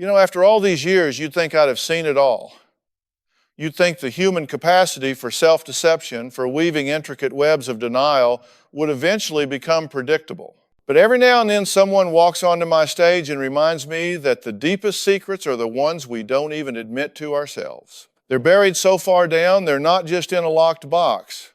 You know, after all these years, you'd think I'd have seen it all. You'd think the human capacity for self-deception, for weaving intricate webs of denial, would eventually become predictable. But every now and then someone walks onto my stage and reminds me that the deepest secrets are the ones we don't even admit to ourselves. They're buried so far down, they're not just in a locked box.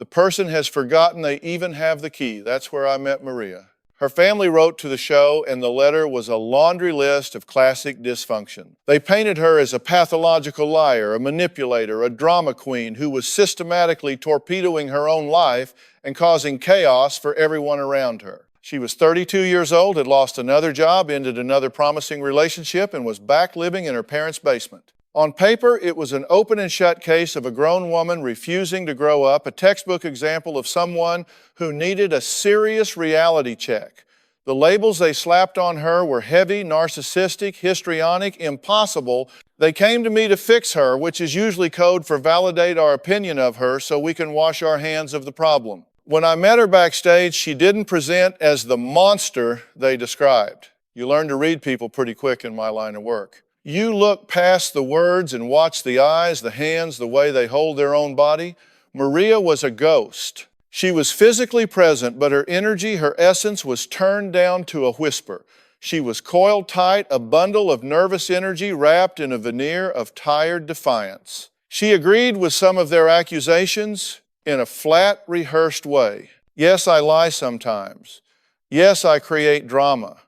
The person has forgotten they even have the key. That's where I met Maria. Her family wrote to the show, and the letter was a laundry list of classic dysfunction. They painted her as a pathological liar, a manipulator, a drama queen who was systematically torpedoing her own life and causing chaos for everyone around her. She was 32 years old, had lost another job, ended another promising relationship, and was back living in her parents' basement. On paper, it was an open and shut case of a grown woman refusing to grow up, a textbook example of someone who needed a serious reality check. The labels they slapped on her were heavy, narcissistic, histrionic, impossible. They came to me to fix her, which is usually code for validate our opinion of her so we can wash our hands of the problem. When I met her backstage, she didn't present as the monster they described. You learn to read people pretty quick in my line of work. You look past the words and watch the eyes, the hands, the way they hold their own body. Maria was a ghost. She was physically present, but her energy, her essence was turned down to a whisper. She was coiled tight, a bundle of nervous energy wrapped in a veneer of tired defiance. She agreed with some of their accusations in a flat, rehearsed way. Yes, I lie sometimes. Yes, I create drama.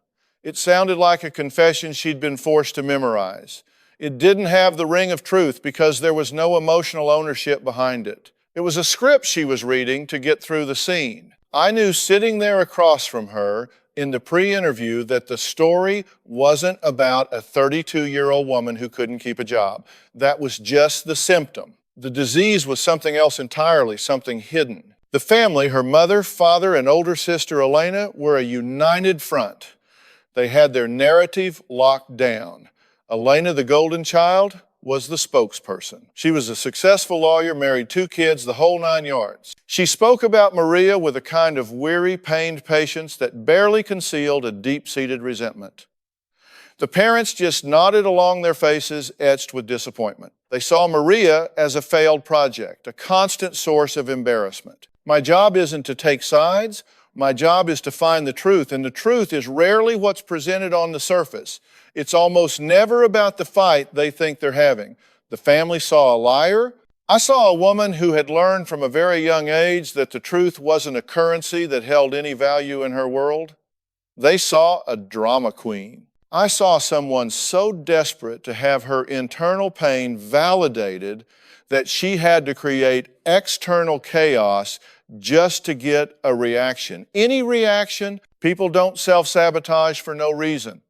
It sounded like a confession she'd been forced to memorize. It didn't have the ring of truth because there was no emotional ownership behind it. It was a script she was reading to get through the scene. I knew sitting there across from her in the pre-interview that the story wasn't about a 32-year-old woman who couldn't keep a job. That was just the symptom. The disease was something else entirely, something hidden. The family, her mother, father, and older sister Elena, were a united front. They had their narrative locked down. Elena, the golden child, was the spokesperson. She was a successful lawyer, married 2 kids, the whole 9 yards. She spoke about Maria with a kind of weary, pained patience that barely concealed a deep-seated resentment. The parents just nodded along their faces, etched with disappointment. They saw Maria as a failed project, a constant source of embarrassment. My job isn't to take sides. My job is to find the truth, and the truth is rarely what's presented on the surface. It's almost never about the fight they think they're having. The family saw a liar. I saw a woman who had learned from a very young age that the truth wasn't a currency that held any value in her world. They saw a drama queen. I saw someone so desperate to have her internal pain validated that she had to create external chaos just to get a reaction. Any reaction. People don't self-sabotage for no reason.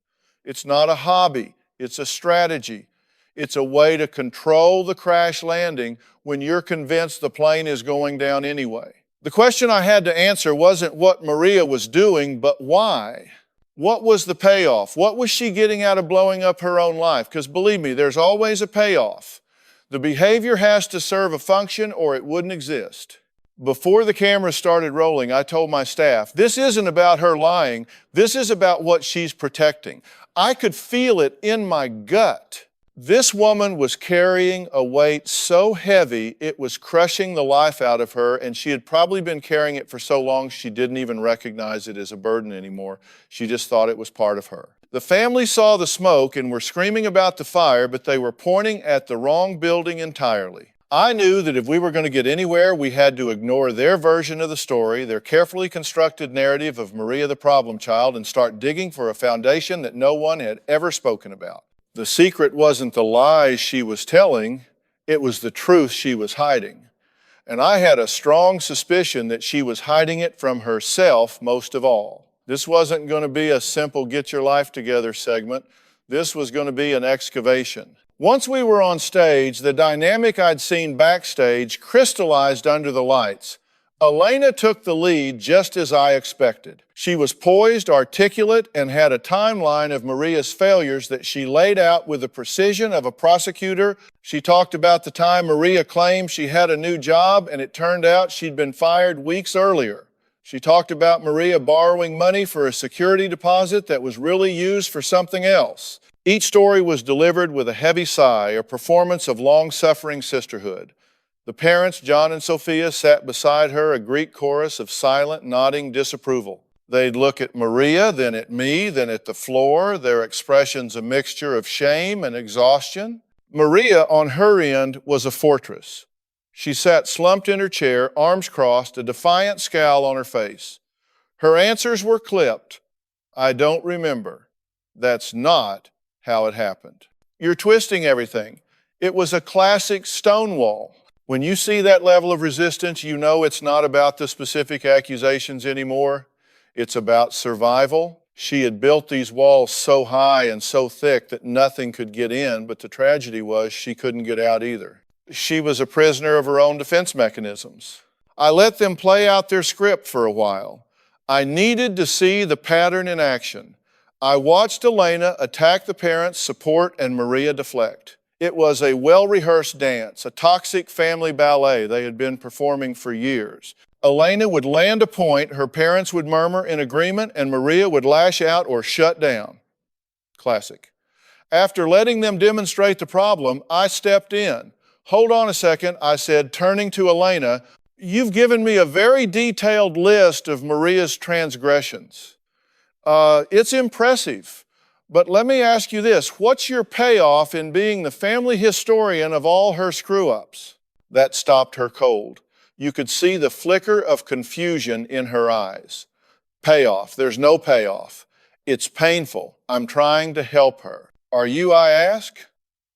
It's not a hobby. It's a strategy. It's a way to control the crash landing when you're convinced the plane is going down anyway. The question I had to answer wasn't what Maria was doing, but why? What was the payoff? What was she getting out of blowing up her own life? Because believe me, there's always a payoff. The behavior has to serve a function or it wouldn't exist. Before the camera started rolling, I told my staff, this isn't about her lying. This is about what she's protecting. I could feel it in my gut. This woman was carrying a weight so heavy, it was crushing the life out of her, and she had probably been carrying it for so long she didn't even recognize it as a burden anymore. She just thought it was part of her. The family saw the smoke and were screaming about the fire, but they were pointing at the wrong building entirely. I knew that if we were going to get anywhere, we had to ignore their version of the story, their carefully constructed narrative of Maria the problem child, and start digging for a foundation that no one had ever spoken about. The secret wasn't the lies she was telling, it was the truth she was hiding. And I had a strong suspicion that she was hiding it from herself most of all. This wasn't going to be a simple get your life together segment. This was going to be an excavation. Once we were on stage, the dynamic I'd seen backstage crystallized under the lights. Elena took the lead just as I expected. She was poised, articulate, and had a timeline of Maria's failures that she laid out with the precision of a prosecutor. She talked about the time Maria claimed she had a new job and it turned out she'd been fired weeks earlier. She talked about Maria borrowing money for a security deposit that was really used for something else. Each story was delivered with a heavy sigh, a performance of long-suffering sisterhood. The parents, John and Sophia, sat beside her, a Greek chorus of silent, nodding disapproval. They'd look at Maria, then at me, then at the floor, their expressions a mixture of shame and exhaustion. Maria, on her end, was a fortress. She sat slumped in her chair, arms crossed, a defiant scowl on her face. Her answers were clipped. I don't remember. That's not how it happened. You're twisting everything. It was a classic Stonewall. When you see that level of resistance, you know it's not about the specific accusations anymore. It's about survival. She had built these walls so high and so thick that nothing could get in, but the tragedy was she couldn't get out either. She was a prisoner of her own defense mechanisms. I let them play out their script for a while. I needed to see the pattern in action. I watched Elena attack the parents, support, and Maria deflect. It was a well-rehearsed dance, a toxic family ballet they had been performing for years. Elena would land a point, her parents would murmur in agreement, and Maria would lash out or shut down. Classic. After letting them demonstrate the problem, I stepped in. Hold on a second, I said, turning to Elena. You've given me a very detailed list of Maria's transgressions. It's impressive. But let me ask you this, what's your payoff in being the family historian of all her screw-ups? That stopped her cold. You could see the flicker of confusion in her eyes. Payoff, there's no payoff. It's painful. I'm trying to help her. Are you, I ask?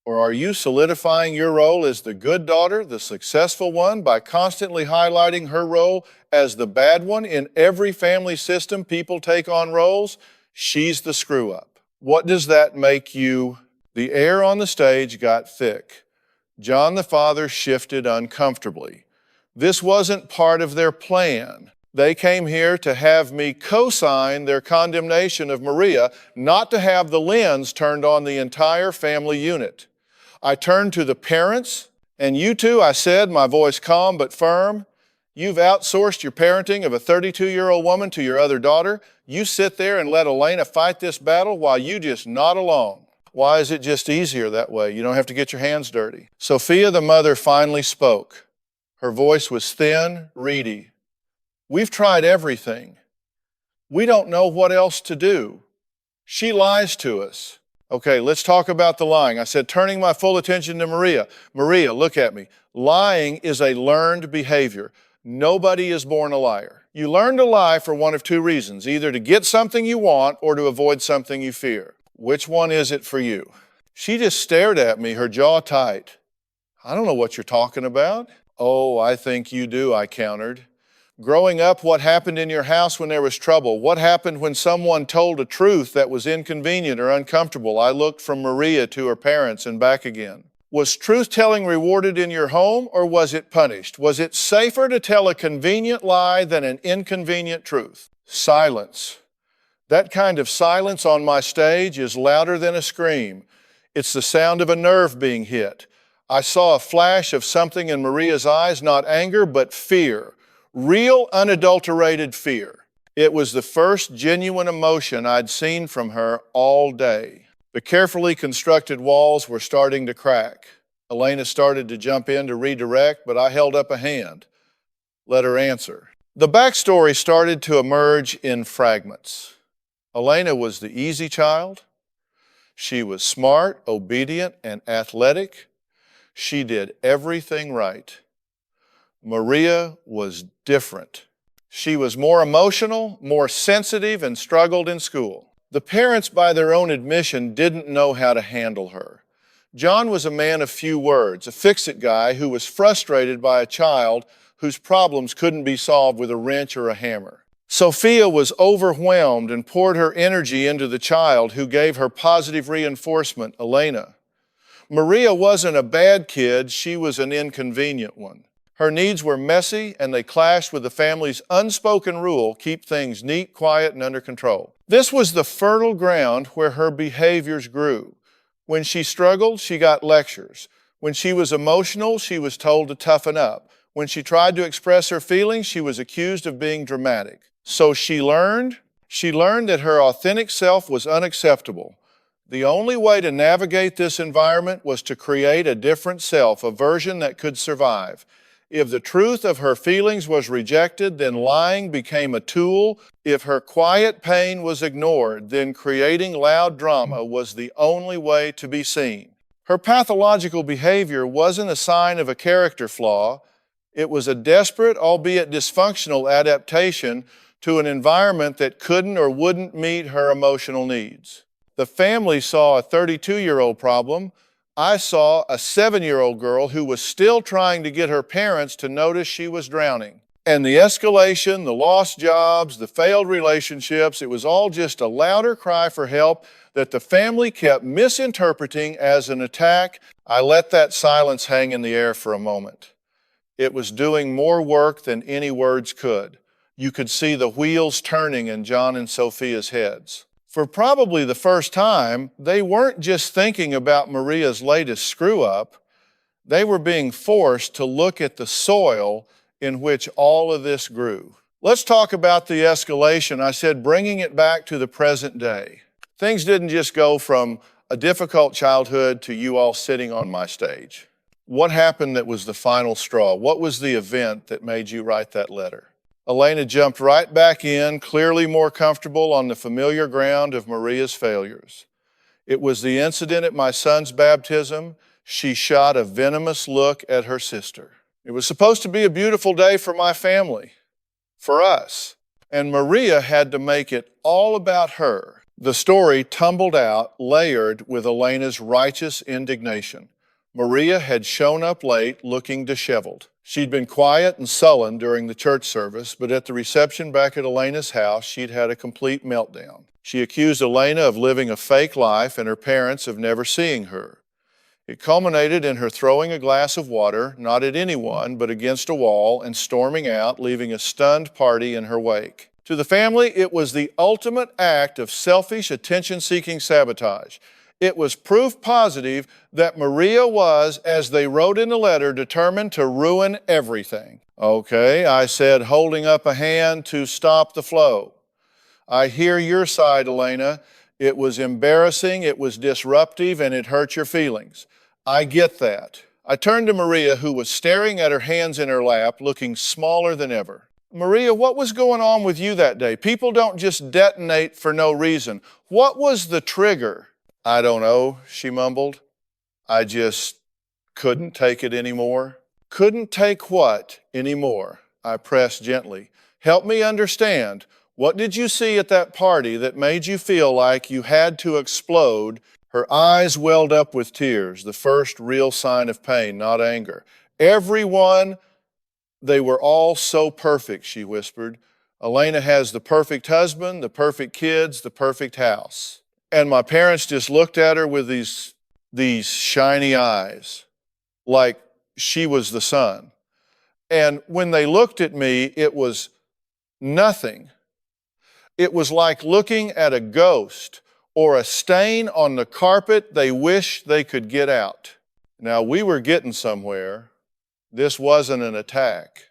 Or are you solidifying your role as the good daughter, the successful one, by constantly highlighting her role as the bad one? In every family system, people take on roles. She's the screw-up. What does that make you? The air on the stage got thick. John the father shifted uncomfortably. This wasn't part of their plan. They came here to have me co-sign their condemnation of Maria, not to have the lens turned on the entire family unit. I turned to the parents, and you two, I said, my voice calm but firm, you've outsourced your parenting of a 32-year-old woman to your other daughter. You sit there and let Elena fight this battle while you just nod along. Why is it just easier that way? You don't have to get your hands dirty. Sophia, the mother, finally spoke. Her voice was thin, reedy. We've tried everything. We don't know what else to do. She lies to us. Okay, let's talk about the lying. I said, turning my full attention to Maria. Maria, look at me. Lying is a learned behavior. Nobody is born a liar. You learn to lie for one of two reasons, either to get something you want or to avoid something you fear. Which one is it for you? She just stared at me, her jaw tight. I don't know what you're talking about. Oh, I think you do, I countered. Growing up, what happened in your house when there was trouble? What happened when someone told a truth that was inconvenient or uncomfortable? I looked from Maria to her parents and back again. Was truth-telling rewarded in your home, or was it punished? Was it safer to tell a convenient lie than an inconvenient truth? Silence. That kind of silence on my stage is louder than a scream. It's the sound of a nerve being hit. I saw a flash of something in Maria's eyes, not anger, but fear. Real, unadulterated fear. It was the first genuine emotion I'd seen from her all day. The carefully constructed walls were starting to crack. Elena started to jump in to redirect, but I held up a hand. Let her answer. The backstory started to emerge in fragments. Elena was the easy child. She was smart, obedient, and athletic. She did everything right. Maria was different. She was more emotional, more sensitive, and struggled in school. The parents, by their own admission, didn't know how to handle her. John was a man of few words, a fix-it guy who was frustrated by a child whose problems couldn't be solved with a wrench or a hammer. Sophia was overwhelmed and poured her energy into the child who gave her positive reinforcement, Elena. Maria wasn't a bad kid, she was an inconvenient one. Her needs were messy, and they clashed with the family's unspoken rule, keep things neat, quiet, and under control. This was the fertile ground where her behaviors grew. When she struggled, she got lectures. When she was emotional, she was told to toughen up. When she tried to express her feelings, she was accused of being dramatic. So she learned that her authentic self was unacceptable. The only way to navigate this environment was to create a different self, a version that could survive. If the truth of her feelings was rejected, then lying became a tool. If her quiet pain was ignored, then creating loud drama was the only way to be seen. Her pathological behavior wasn't a sign of a character flaw. It was a desperate, albeit dysfunctional, adaptation to an environment that couldn't or wouldn't meet her emotional needs. The family saw a 32-year-old problem. I saw a 7-year-old girl who was still trying to get her parents to notice she was drowning. And the escalation, the lost jobs, the failed relationships, it was all just a louder cry for help that the family kept misinterpreting as an attack. I let that silence hang in the air for a moment. It was doing more work than any words could. You could see the wheels turning in John and Sophia's heads. For probably the first time, they weren't just thinking about Maria's latest screw-up. They were being forced to look at the soil in which all of this grew. Let's talk about the escalation. I said bringing it back to the present day. Things didn't just go from a difficult childhood to you all sitting on my stage. What happened that was the final straw? What was the event that made you write that letter? Elena jumped right back in, clearly more comfortable on the familiar ground of Maria's failures. It was the incident at my son's baptism. She shot a venomous look at her sister. It was supposed to be a beautiful day for my family, for us. And Maria had to make it all about her. The story tumbled out, layered with Elena's righteous indignation. Maria had shown up late, looking disheveled. She'd been quiet and sullen during the church service, but at the reception back at Elena's house, she'd had a complete meltdown. She accused Elena of living a fake life and her parents of never seeing her. It culminated in her throwing a glass of water, not at anyone, but against a wall, and storming out, leaving a stunned party in her wake. To the family, it was the ultimate act of selfish, attention-seeking sabotage. It was proof positive that Maria was, as they wrote in the letter, determined to ruin everything. Okay, I said, holding up a hand to stop the flow. I hear your side, Elena. It was embarrassing, it was disruptive, and it hurt your feelings. I get that. I turned to Maria, who was staring at her hands in her lap, looking smaller than ever. Maria, what was going on with you that day? People don't just detonate for no reason. What was the trigger? I don't know, she mumbled. I just couldn't take it anymore. Couldn't take what anymore? I pressed gently. Help me understand. What did you see at that party that made you feel like you had to explode? Her eyes welled up with tears, the first real sign of pain, not anger. Everyone, they were all so perfect, she whispered. Elena has the perfect husband, the perfect kids, the perfect house. And my parents just looked at her with these shiny eyes, like she was the sun. And when they looked at me, it was nothing. It was like looking at a ghost or a stain on the carpet they wish they could get out. Now, we were getting somewhere. This wasn't an attack.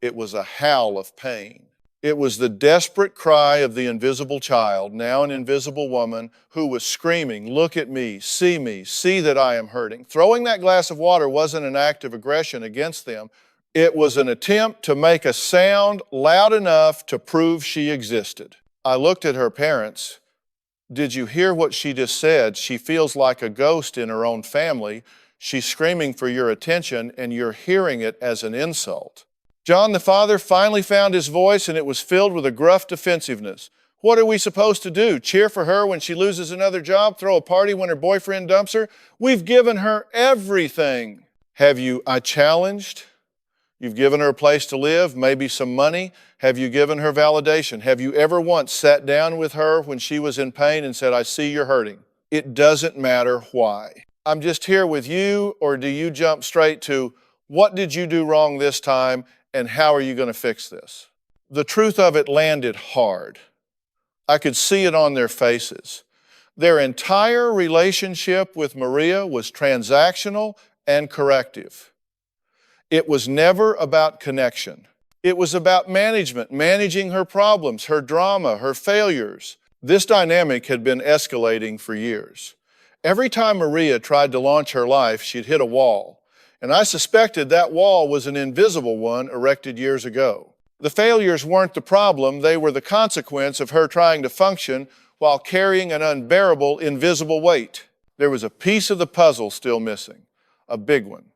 It was a howl of pain. It was the desperate cry of the invisible child, now an invisible woman, who was screaming, look at me, see that I am hurting. Throwing that glass of water wasn't an act of aggression against them. It was an attempt to make a sound loud enough to prove she existed. I looked at her parents. Did you hear what she just said? She feels like a ghost in her own family. She's screaming for your attention, and you're hearing it as an insult. John the father finally found his voice, and it was filled with a gruff defensiveness. What are we supposed to do? Cheer for her when she loses another job? Throw a party when her boyfriend dumps her? We've given her everything. Have you, I challenged? You've given her a place to live, maybe some money. Have you given her validation? Have you ever once sat down with her when she was in pain and said, I see you're hurting? It doesn't matter why. I'm just here with you, or do you jump straight to, what did you do wrong this time? And how are you going to fix this? The truth of it landed hard. I could see it on their faces. Their entire relationship with Maria was transactional and corrective. It was never about connection. It was about management, managing her problems, her drama, her failures. This dynamic had been escalating for years. Every time Maria tried to launch her life, she'd hit a wall, and I suspected that wall was an invisible one erected years ago. The failures weren't the problem, they were the consequence of her trying to function while carrying an unbearable, invisible weight. There was a piece of the puzzle still missing, a big one.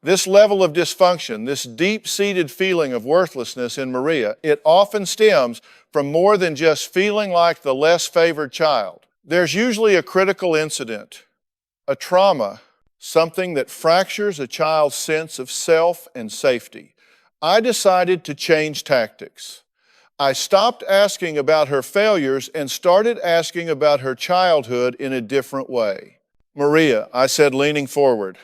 This level of dysfunction, this deep-seated feeling of worthlessness in Maria, it often stems from more than just feeling like the less favored child. There's usually a critical incident, a trauma, something that fractures a child's sense of self and safety. I decided to change tactics. I stopped asking about her failures and started asking about her childhood in a different way. Maria, I said, leaning forward,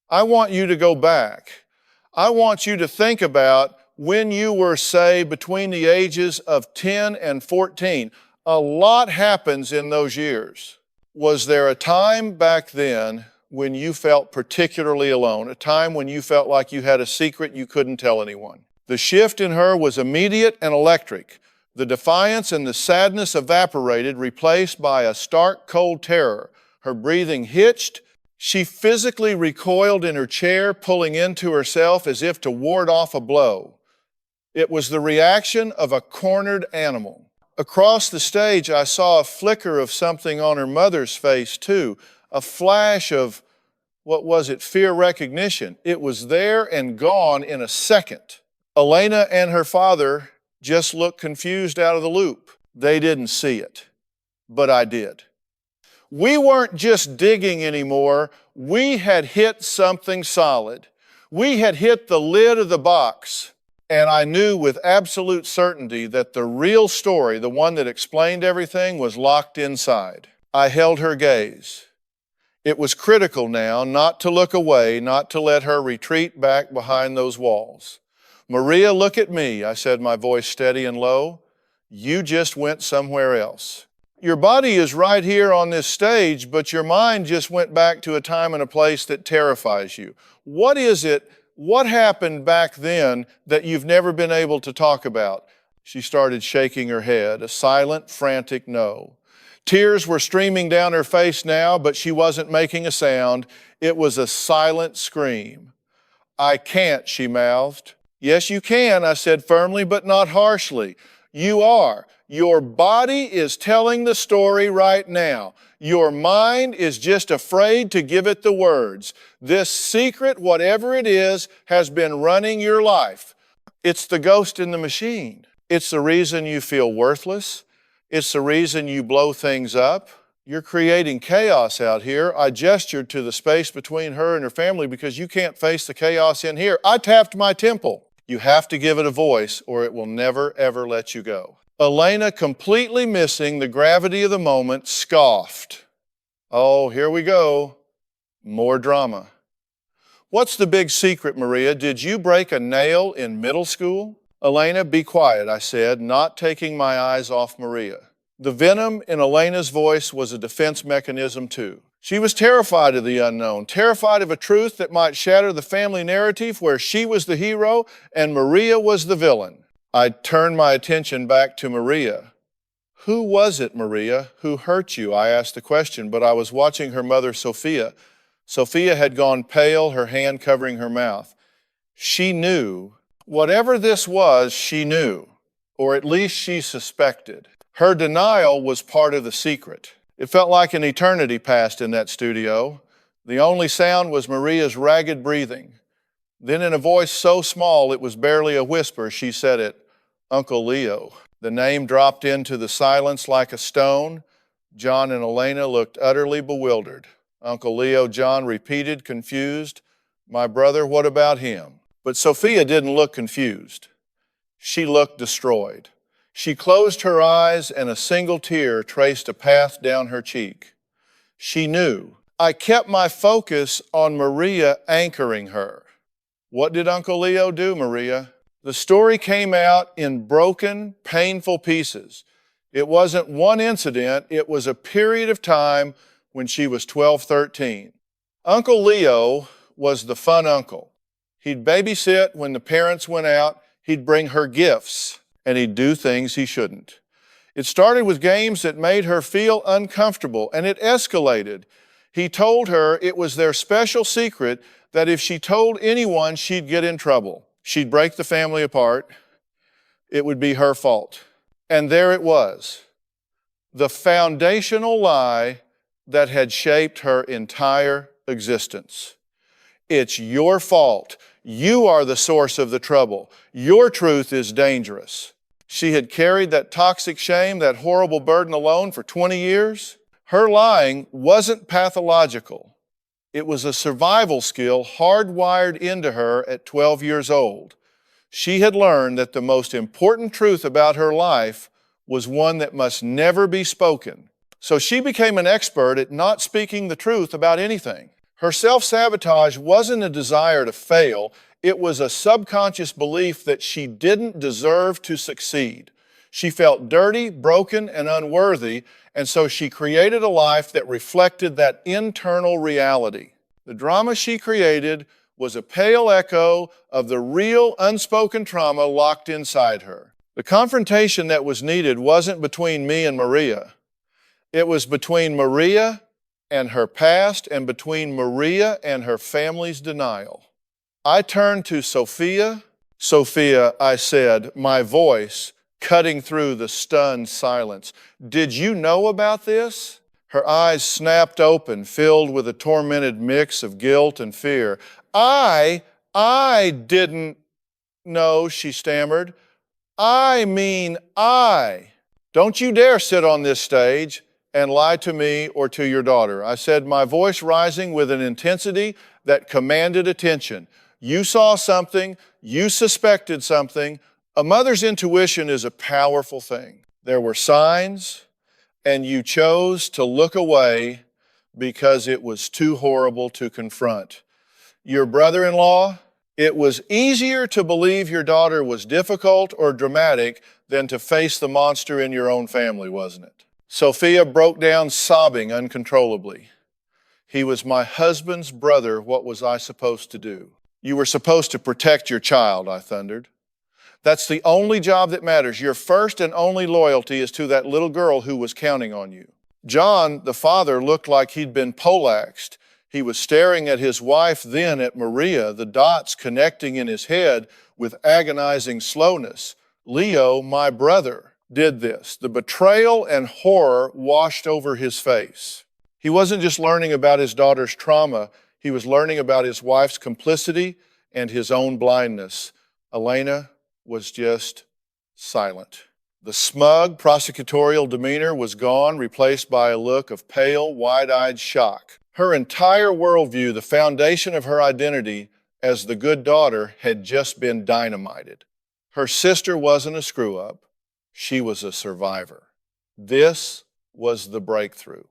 I want you to go back. I want you to think about when you were, say, between the ages of 10 and 14. A lot happens in those years. Was there a time back then when you felt particularly alone, a time when you felt like you had a secret you couldn't tell anyone? The shift in her was immediate and electric. The defiance and the sadness evaporated, replaced by a stark, cold terror. Her breathing hitched. She physically recoiled in her chair, pulling into herself as if to ward off a blow. It was the reaction of a cornered animal. Across the stage, I saw a flicker of something on her mother's face, too. A flash of, what was it, fear recognition. It was there and gone in a second. Elena and her father just looked confused out of the loop. They didn't see it, but I did. We weren't just digging anymore. We had hit something solid. We had hit the lid of the box. And I knew with absolute certainty that the real story, the one that explained everything, was locked inside. I held her gaze. It was critical now not to look away, not to let her retreat back behind those walls. Maria, look at me, I said, my voice steady and low. You just went somewhere else. Your body is right here on this stage, but your mind just went back to a time and a place that terrifies you. What is it? What happened back then that you've never been able to talk about? She started shaking her head, a silent, frantic no. Tears were streaming down her face now, but she wasn't making a sound. It was a silent scream. I can't, she mouthed. Yes, you can, I said firmly, but not harshly. You are. Your body is telling the story right now. Your mind is just afraid to give it the words. This secret, whatever it is, has been running your life. It's the ghost in the machine. It's the reason you feel worthless. It's the reason you blow things up. You're creating chaos out here. I gestured to the space between her and her family because you can't face the chaos in here. I tapped my temple. You have to give it a voice or it will never, ever let you go. Elena, completely missing the gravity of the moment, scoffed. Oh, here we go. More drama. What's the big secret, Maria? Did you break a nail in middle school? Elena, be quiet, I said, not taking my eyes off Maria. The venom in Elena's voice was a defense mechanism too. She was terrified of the unknown, terrified of a truth that might shatter the family narrative where she was the hero and Maria was the villain. I turned my attention back to Maria. Who was it, Maria? Who hurt you? I asked the question, but I was watching her mother, Sophia. Sophia had gone pale, her hand covering her mouth. She knew. Whatever this was, she knew, or at least she suspected. Her denial was part of the secret. It felt like an eternity passed in that studio. The only sound was Maria's ragged breathing. Then in a voice so small it was barely a whisper, she said it, Uncle Leo. The name dropped into the silence like a stone. John and Elena looked utterly bewildered. Uncle Leo, John repeated, confused, my brother, what about him? But Sophia didn't look confused. She looked destroyed. She closed her eyes and a single tear traced a path down her cheek. She knew. I kept my focus on Maria anchoring her. What did Uncle Leo do, Maria? The story came out in broken, painful pieces. It wasn't one incident, it was a period of time when she was 12, 13. Uncle Leo was the fun uncle. He'd babysit when the parents went out, he'd bring her gifts, and he'd do things he shouldn't. It started with games that made her feel uncomfortable, and it escalated. He told her it was their special secret that if she told anyone, she'd get in trouble. She'd break the family apart. It would be her fault. And there it was, the foundational lie that had shaped her entire existence. It's your fault. You are the source of the trouble. Your truth is dangerous. She had carried that toxic shame, that horrible burden alone for 20 years. Her lying wasn't pathological. It was a survival skill hardwired into her at 12 years old. She had learned that the most important truth about her life was one that must never be spoken. So she became an expert at not speaking the truth about anything. Her self-sabotage wasn't a desire to fail. It was a subconscious belief that she didn't deserve to succeed. She felt dirty, broken, and unworthy, and so she created a life that reflected that internal reality. The drama she created was a pale echo of the real unspoken trauma locked inside her. The confrontation that was needed wasn't between me and Maria. It was between Maria and her past and between Maria and her family's denial. I turned to Sophia. Sophia, I said, my voice cutting through the stunned silence. Did you know about this? Her eyes snapped open, filled with a tormented mix of guilt and fear. I didn't know, she stammered. I. Don't you dare sit on this stage and lie to me or to your daughter, I said, my voice rising with an intensity that commanded attention. You saw something, you suspected something. A mother's intuition is a powerful thing. There were signs, and you chose to look away because it was too horrible to confront. Your brother-in-law, it was easier to believe your daughter was difficult or dramatic than to face the monster in your own family, wasn't it? Sophia broke down sobbing uncontrollably. He was my husband's brother. What was I supposed to do? You were supposed to protect your child, I thundered. That's the only job that matters. Your first and only loyalty is to that little girl who was counting on you. John, the father, looked like he'd been poleaxed. He was staring at his wife, then at Maria, the dots connecting in his head with agonizing slowness. Leo, my brother, did this. The betrayal and horror washed over his face. He wasn't just learning about his daughter's trauma. He was learning about his wife's complicity and his own blindness. Elena was just silent. The smug, prosecutorial demeanor was gone, replaced by a look of pale, wide-eyed shock. Her entire worldview, the foundation of her identity as the good daughter, had just been dynamited. Her sister wasn't a screw-up. She was a survivor. This was the breakthrough,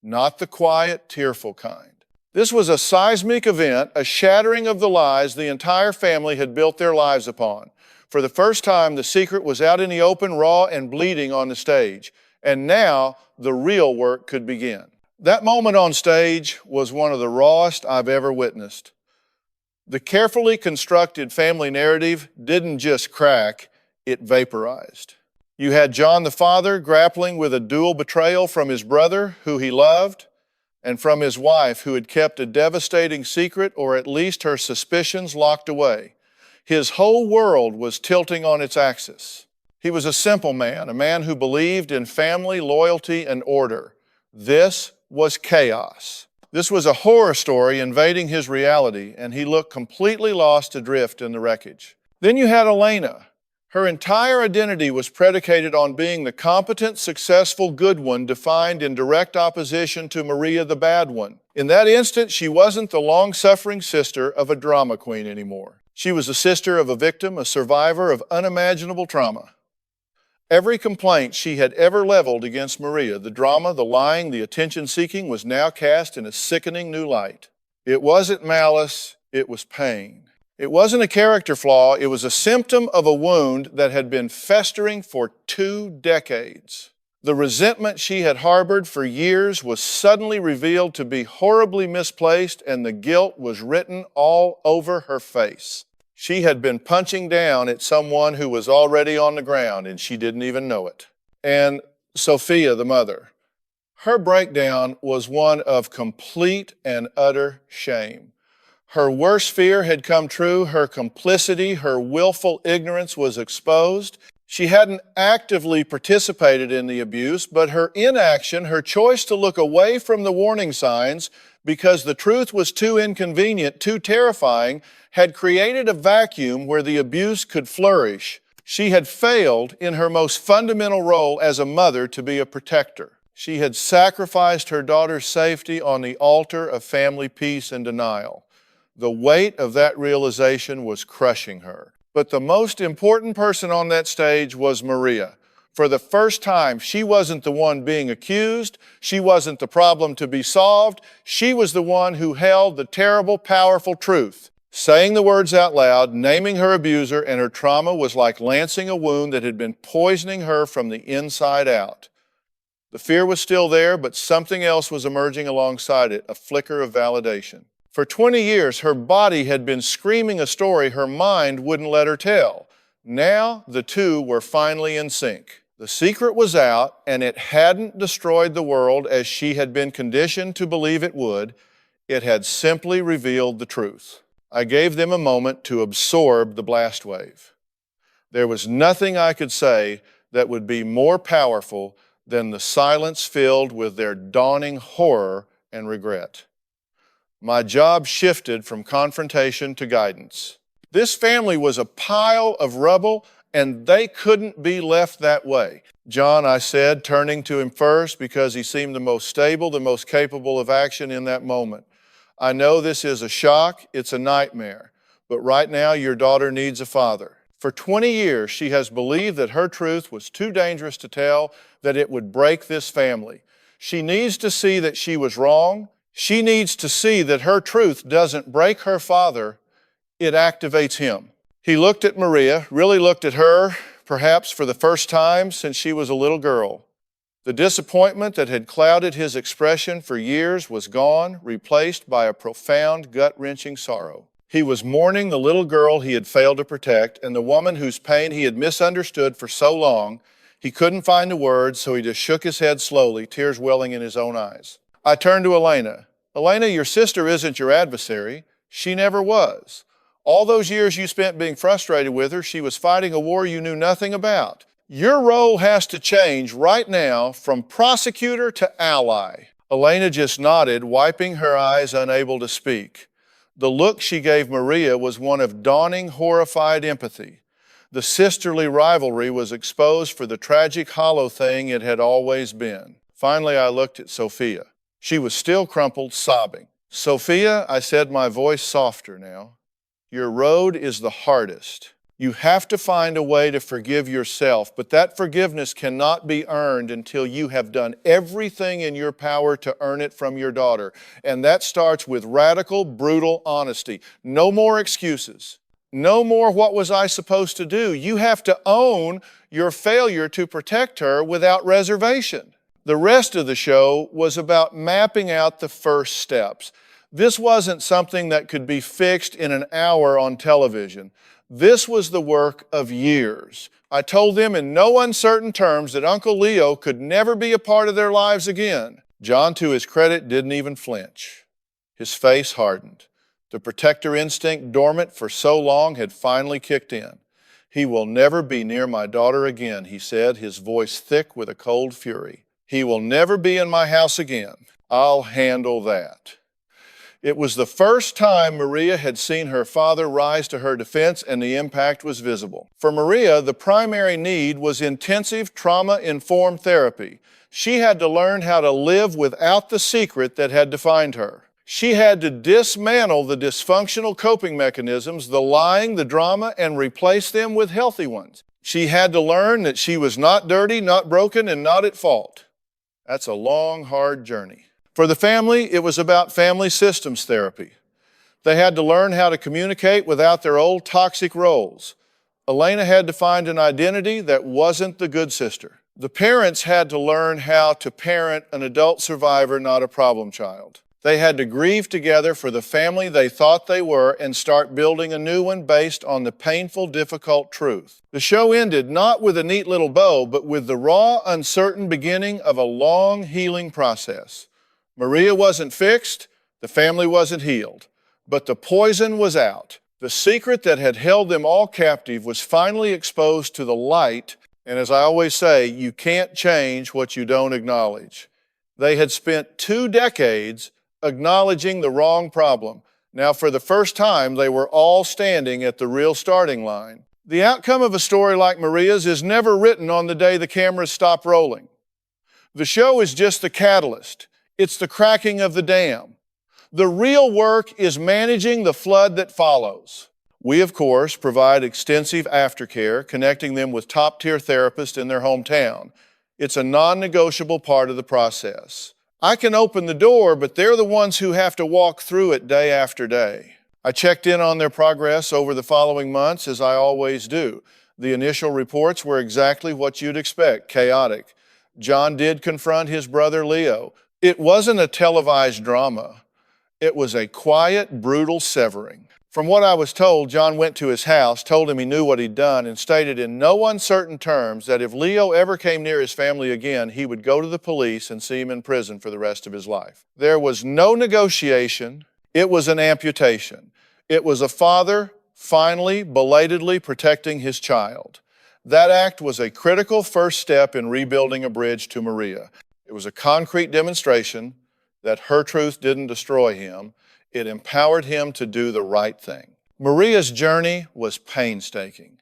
not the quiet, tearful kind. This was a seismic event, a shattering of the lies the entire family had built their lives upon. For the first time, the secret was out in the open, raw and bleeding on the stage. And now the real work could begin. That moment on stage was one of the rawest I've ever witnessed. The carefully constructed family narrative didn't just crack, it vaporized. You had John the father grappling with a dual betrayal from his brother, who he loved, and from his wife, who had kept a devastating secret, or at least her suspicions locked away. His whole world was tilting on its axis. He was a simple man, a man who believed in family, loyalty, and order. This was chaos. This was a horror story invading his reality, and he looked completely lost adrift in the wreckage. Then you had Elena. Her entire identity was predicated on being the competent, successful good one, defined in direct opposition to Maria, the bad one. In that instant, she wasn't the long-suffering sister of a drama queen anymore. She was a sister of a victim, a survivor of unimaginable trauma. Every complaint she had ever leveled against Maria, the drama, the lying, the attention-seeking, was now cast in a sickening new light. It wasn't malice, it was pain. It wasn't a character flaw, it was a symptom of a wound that had been festering for 2 decades. The resentment she had harbored for years was suddenly revealed to be horribly misplaced, and the guilt was written all over her face. She had been punching down at someone who was already on the ground, and she didn't even know it. And Sophia, the mother, Her breakdown was one of complete and utter shame. Her worst fear had come true. Her complicity, her willful ignorance was exposed. She hadn't actively participated in the abuse, but her inaction, her choice to look away from the warning signs because the truth was too inconvenient, too terrifying, had created a vacuum where the abuse could flourish. She had failed in her most fundamental role as a mother to be a protector. She had sacrificed her daughter's safety on the altar of family peace and denial. The weight of that realization was crushing her. But the most important person on that stage was Maria. For the first time, she wasn't the one being accused. She wasn't the problem to be solved. She was the one who held the terrible, powerful truth. Saying the words out loud, naming her abuser and her trauma was like lancing a wound that had been poisoning her from the inside out. The fear was still there, but something else was emerging alongside it, a flicker of validation. For 20 years, her body had been screaming a story her mind wouldn't let her tell. Now, the two were finally in sync. The secret was out, and it hadn't destroyed the world as she had been conditioned to believe it would. It had simply revealed the truth. I gave them a moment to absorb the blast wave. There was nothing I could say that would be more powerful than the silence filled with their dawning horror and regret. My job shifted from confrontation to guidance. This family was a pile of rubble, and they couldn't be left that way. John, I said, turning to him first because he seemed the most stable, the most capable of action in that moment. I know this is a shock, it's a nightmare, but right now your daughter needs a father. For 20 years, she has believed that her truth was too dangerous to tell, that it would break this family. She needs to see that she was wrong. She needs to see that her truth doesn't break her father, it activates him. He looked at Maria, really looked at her, perhaps for the first time since she was a little girl. The disappointment that had clouded his expression for years was gone, replaced by a profound, gut-wrenching sorrow. He was mourning the little girl he had failed to protect and the woman whose pain he had misunderstood for so long. He couldn't find the words, so he just shook his head slowly, tears welling in his own eyes. I turned to Elena. Elena, your sister isn't your adversary. She never was. All those years you spent being frustrated with her, she was fighting a war you knew nothing about. Your role has to change right now from prosecutor to ally. Elena just nodded, wiping her eyes, unable to speak. The look she gave Maria was one of dawning, horrified empathy. The sisterly rivalry was exposed for the tragic, hollow thing it had always been. Finally, I looked at Sophia. She was still crumpled, sobbing. Sophia, I said, my voice softer now, your road is the hardest. You have to find a way to forgive yourself, but that forgiveness cannot be earned until you have done everything in your power to earn it from your daughter. And that starts with radical, brutal honesty. No more excuses. No more what was I supposed to do. You have to own your failure to protect her without reservation. The rest of the show was about mapping out the first steps. This wasn't something that could be fixed in an hour on television. This was the work of years. I told them in no uncertain terms that Uncle Leo could never be a part of their lives again. John, to his credit, didn't even flinch. His face hardened. The protector instinct, dormant for so long, had finally kicked in. He will never be near my daughter again, he said, his voice thick with a cold fury. He will never be in my house again. I'll handle that. It was the first time Maria had seen her father rise to her defense, and the impact was visible. For Maria, the primary need was intensive trauma-informed therapy. She had to learn how to live without the secret that had defined her. She had to dismantle the dysfunctional coping mechanisms, the lying, the drama, and replace them with healthy ones. She had to learn that she was not dirty, not broken, and not at fault. That's a long, hard journey. For the family, it was about family systems therapy. They had to learn how to communicate without their old toxic roles. Elena had to find an identity that wasn't the good sister. The parents had to learn how to parent an adult survivor, not a problem child. They had to grieve together for the family they thought they were and start building a new one based on the painful, difficult truth. The show ended not with a neat little bow, but with the raw, uncertain beginning of a long healing process. Maria wasn't fixed, the family wasn't healed, but the poison was out. The secret that had held them all captive was finally exposed to the light, and as I always say, you can't change what you don't acknowledge. They had spent 2 decades acknowledging the wrong problem. Now, for the first time, they were all standing at the real starting line. The outcome of a story like Maria's is never written on the day the cameras stop rolling. The show is just the catalyst. It's the cracking of the dam. The real work is managing the flood that follows. We, of course, provide extensive aftercare, connecting them with top-tier therapists in their hometown. It's a non-negotiable part of the process. I can open the door, but they're the ones who have to walk through it day after day. I checked in on their progress over the following months, as I always do. The initial reports were exactly what you'd expect, chaotic. John did confront his brother Leo. It wasn't a televised drama. It was a quiet, brutal severing. From what I was told, John went to his house, told him he knew what he'd done, and stated in no uncertain terms that if Leo ever came near his family again, he would go to the police and see him in prison for the rest of his life. There was no negotiation. It was an amputation. It was a father finally, belatedly protecting his child. That act was a critical first step in rebuilding a bridge to Maria. It was a concrete demonstration that her truth didn't destroy him. It empowered him to do the right thing. Maria's journey was painstaking.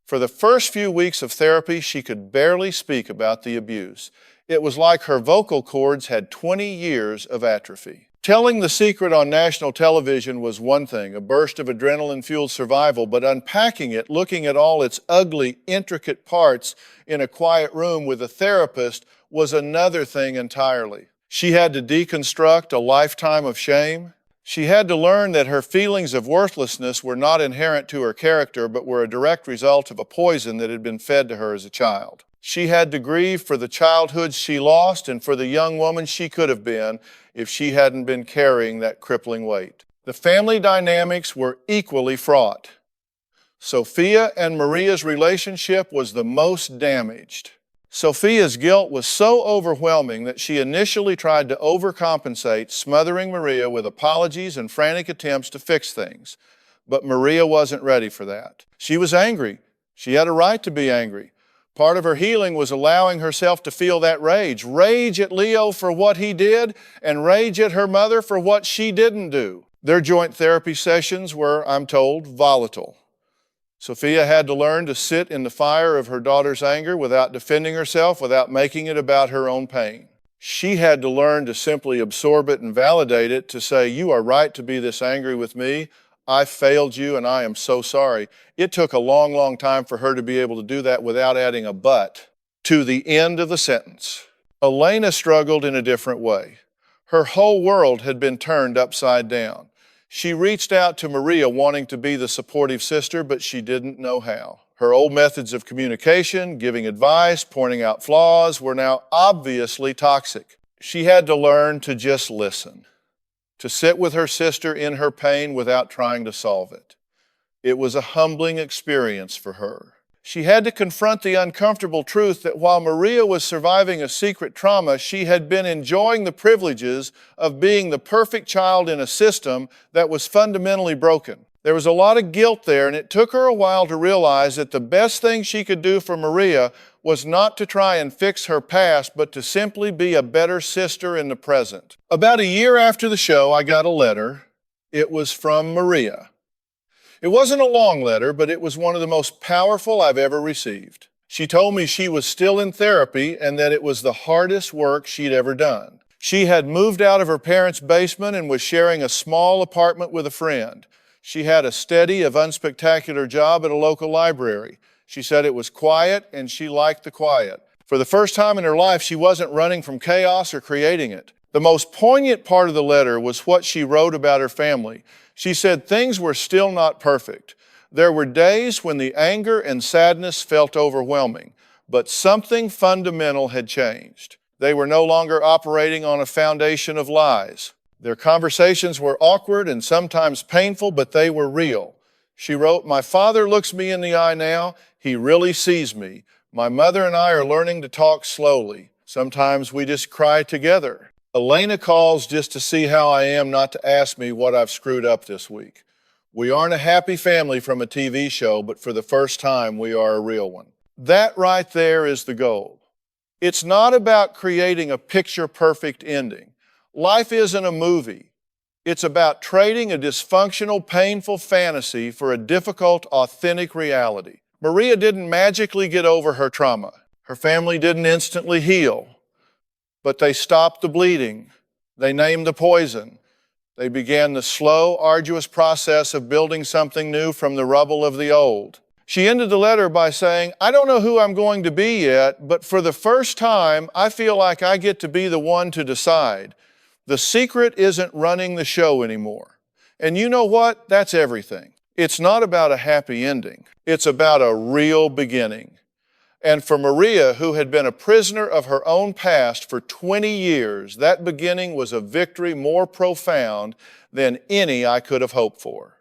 For the first few weeks of therapy, she could barely speak about the abuse. It was like her vocal cords had 20 years of atrophy. Telling the secret on national television was one thing, a burst of adrenaline-fueled survival, but unpacking it, looking at all its ugly, intricate parts in a quiet room with a therapist was another thing entirely. She had to deconstruct a lifetime of shame. She had to learn that her feelings of worthlessness were not inherent to her character, but were a direct result of a poison that had been fed to her as a child. She had to grieve for the childhood she lost and for the young woman she could have been if she hadn't been carrying that crippling weight. The family dynamics were equally fraught. Sophia and Maria's relationship was the most damaged. Sophia's guilt was so overwhelming that she initially tried to overcompensate, smothering Maria with apologies and frantic attempts to fix things. But Maria wasn't ready for that. She was angry. She had a right to be angry. Part of her healing was allowing herself to feel that rage. Rage at Leo for what he did, and rage at her mother for what she didn't do. Their joint therapy sessions were, I'm told, volatile. Sophia had to learn to sit in the fire of her daughter's anger without defending herself, without making it about her own pain. She had to learn to simply absorb it and validate it, to say, you are right to be this angry with me. I failed you and I am so sorry. It took a long, long time for her to be able to do that without adding a but to the end of the sentence. Elena struggled in a different way. Her whole world had been turned upside down. She reached out to Maria wanting to be the supportive sister, but she didn't know how. Her old methods of communication, giving advice, pointing out flaws, were now obviously toxic. She had to learn to just listen, to sit with her sister in her pain without trying to solve it. It was a humbling experience for her. She had to confront the uncomfortable truth that while Maria was surviving a secret trauma, she had been enjoying the privileges of being the perfect child in a system that was fundamentally broken. There was a lot of guilt there, and it took her a while to realize that the best thing she could do for Maria was not to try and fix her past, but to simply be a better sister in the present. About a year after the show, I got a letter. It was from Maria. It wasn't a long letter, but it was one of the most powerful I've ever received. She told me she was still in therapy and that it was the hardest work she'd ever done. She had moved out of her parents' basement and was sharing a small apartment with a friend. She had a steady, if unspectacular job at a local library. She said it was quiet and she liked the quiet. For the first time in her life, she wasn't running from chaos or creating it. The most poignant part of the letter was what she wrote about her family. She said things were still not perfect. There were days when the anger and sadness felt overwhelming, but something fundamental had changed. They were no longer operating on a foundation of lies. Their conversations were awkward and sometimes painful, but they were real. She wrote, "My father looks me in the eye now. He really sees me. My mother and I are learning to talk slowly. Sometimes we just cry together. Elena calls just to see how I am, not to ask me what I've screwed up this week. We aren't a happy family from a TV show, but for the first time, we are a real one." That right there is the goal. It's not about creating a picture-perfect ending. Life isn't a movie. It's about trading a dysfunctional, painful fantasy for a difficult, authentic reality. Maria didn't magically get over her trauma. Her family didn't instantly heal, but they stopped the bleeding. They named the poison. They began the slow, arduous process of building something new from the rubble of the old. She ended the letter by saying, "I don't know who I'm going to be yet, but for the first time, I feel like I get to be the one to decide. The secret isn't running the show anymore." And you know what? That's everything. It's not about a happy ending. It's about a real beginning. And for Maria, who had been a prisoner of her own past for 20 years, that beginning was a victory more profound than any I could have hoped for.